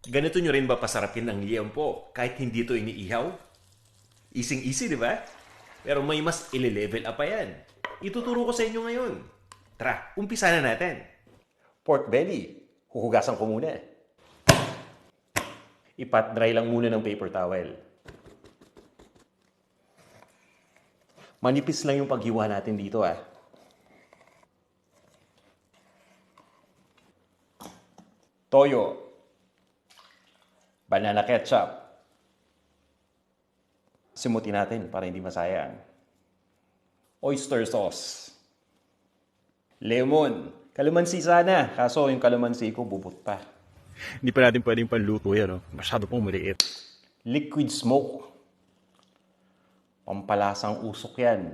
Ganito nyo rin ba pasarapin ang liempo kahit hindi to iniihaw? Easy-easy, di ba? Pero may mas ile-level up pa yan. Ituturo ko sa inyo ngayon. Tara, umpisa na natin. Pork belly. Huhugasan ko muna. Ipat dry lang muna ng paper towel. Manipis lang yung paghiwa natin dito Toyo. Banana ketchup. Simutin natin para hindi masayang. Oyster sauce. Lemon. Kalamansi sana. Kaso yung kalamansi ko bubot pa. Hindi pa natin pwedeng panluto yan, no? Masyado pong maliit. Liquid smoke. Pampalasang usok yan.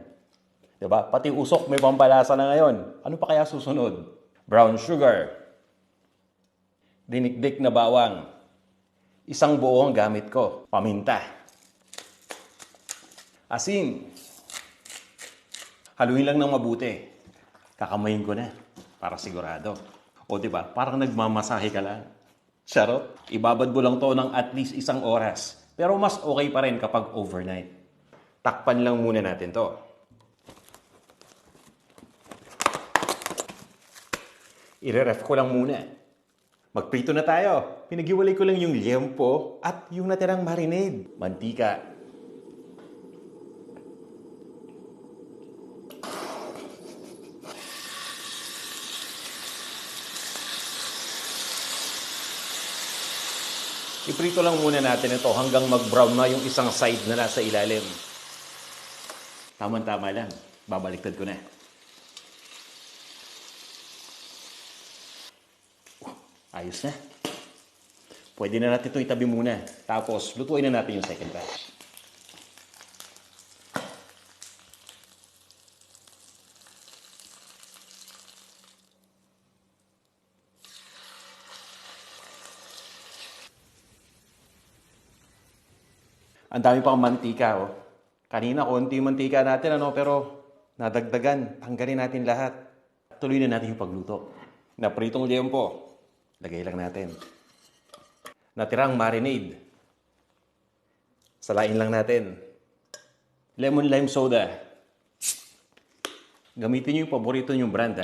Diba? Pati usok may pampalasa na ngayon. Ano pa kaya susunod? Brown sugar. Dinikdik na bawang. Isang buo ang gamit ko. Paminta. Asin. Haluin lang ng mabuti. Kakamayin ko na. Para sigurado. O diba? Parang nagmamasahe ka lang. Charot. Ibabad mo lang to ng at least 1 oras. Pero mas okay pa rin kapag overnight. Takpan lang muna natin to. Ire-ref ko lang muna. Magprito na tayo. Pinaghiwalay ko lang yung liempo at yung natirang marinade. Mantika. Iprito lang muna natin ito hanggang mag-brown na yung isang side na nasa ilalim. Tama-tama lang. Babaliktad ko na. Ayos na. Pwede na natin ito itabi muna. Tapos, lutuin na natin yung second batch. Ang dami pang mantika, Kanina, konti yung mantika natin, pero nadagdagan. Tanggalin natin lahat. Tuloy na natin yung pagluto. Napritong liempo. Lagay lang natin. Natirang marinade. Salain lang natin. Lemon lime soda. Gamitin nyo yung paborito nyong brand,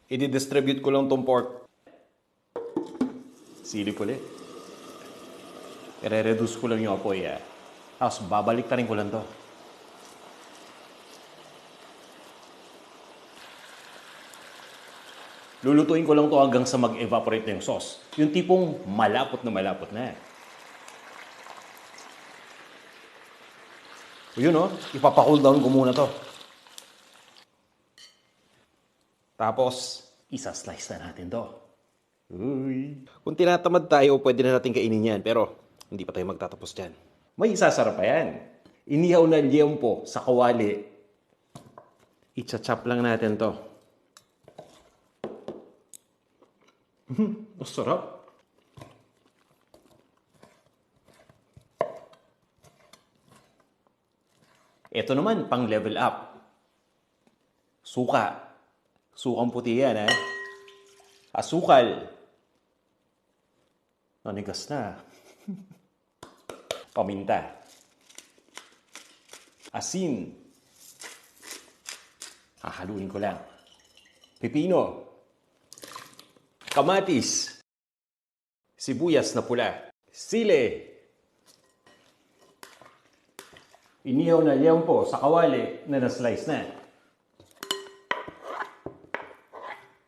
I-distribute ko lang tong pork. Silip ulit. I-reduce ko lang yung apoy, Tapos babalik ta rin ko lang to. Lulutuin ko lang to hanggang sa mag-evaporate na yung sauce. Yung tipong malapot na. O yun, ipapacool down ko muna to. Tapos, isa-slice na natin to. Uy. Kung tinatamad tayo, pwede na natin kainin yan. Pero, hindi pa tayo magtatapos dyan. May isasarap pa yan. Inihaw na liempo sa kawali. I-chop lang natin to. Masarap. Ito naman, pang level up. Suka. Sukang puti yan, Asukal. Nanigas na. Paminta. Asin. Hahaluin ko lang. Pipino. Kamatis. Sibuyas na pula. Sili. Inihaw na liempo sa kawali na na-slice na.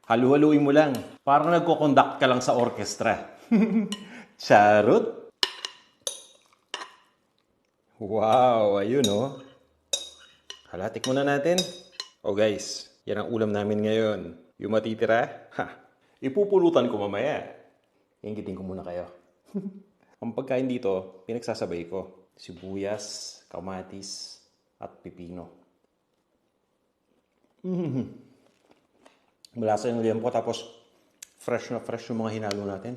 Halu-haluin mo lang. Parang nagko-conduct ka lang sa orchestra. Charot. Wow, ayun Halatik muna natin. Guys, yan ang ulam namin ngayon. Yung matitira, ipupulutan ko mamaya. Inggitin ko muna kayo. Ang pagkain dito, pinagsasabay ko. Sibuyas, kamatis, at pipino. Malasa yung liempo, tapos fresh na fresh yung mga hinalo natin.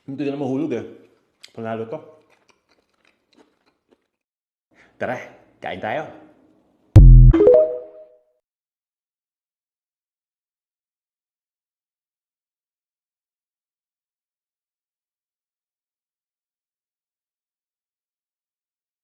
Hindi na mahulog Panalo to. Tara, kain tayo.